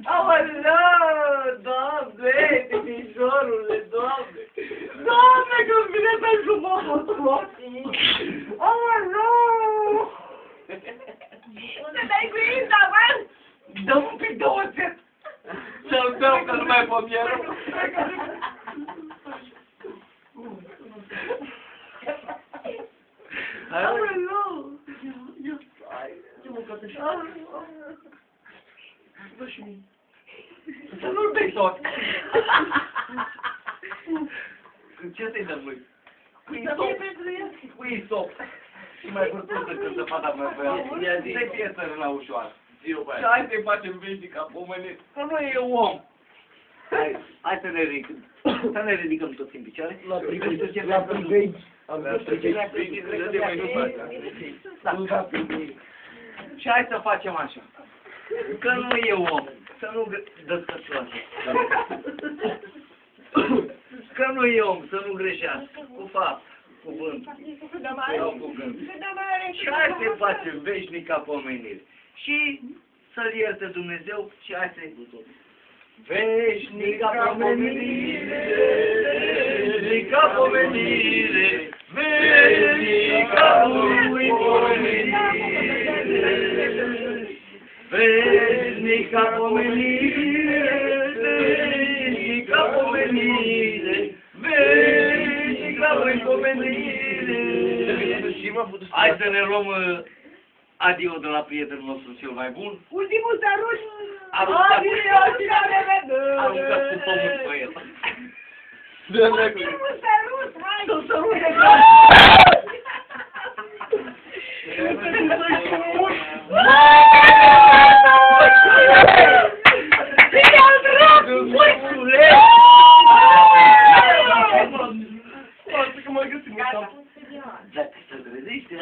Aoleu, Doamne, timișorule, Doamne! Doamne, că-mi vine să-mi jumătă cu ochii! Aoleu! Unde dai cu Inda, bă? Dă un pic de oțet! Să-l beau, că nu mai pot ieră! Aoleu! Ia stai! Ce mă cătăși? Dă și mie! Să nu-l bei tot! Ce te-i dă, băi? Cu isop! Și mai vârtul decât zăpada mea pe ea. Să-i fie țărâna ușoară. Și hai să-i facem veșnic ca pomenit. Că nu e om. Hai să ne ridicăm. Să ne ridicăm toți în picioare. La privegi. La privegi. Și hai să facem așa. Că nu e om. Să nu descățoase. Că nu e om, să nu greșească. Cu fapt, cuvânt. Sau cu gând. Și hai să facem veșnica pomenire. Și să-L ierte Dumnezeu și hai să-i cu tot. Veșnica pomenire, veșnica pomenire, veșnica lui pomenire, veșnica pomenire, veșnica pomenire, veșnica lui pomenire. Hai să ne luăm adio de la prietenul nostru cel mai bun. Ultimul sărut! Aruncat cu pământ pe el. Ultimul sărut, hai! Să-l sărut de Dacă se trezește,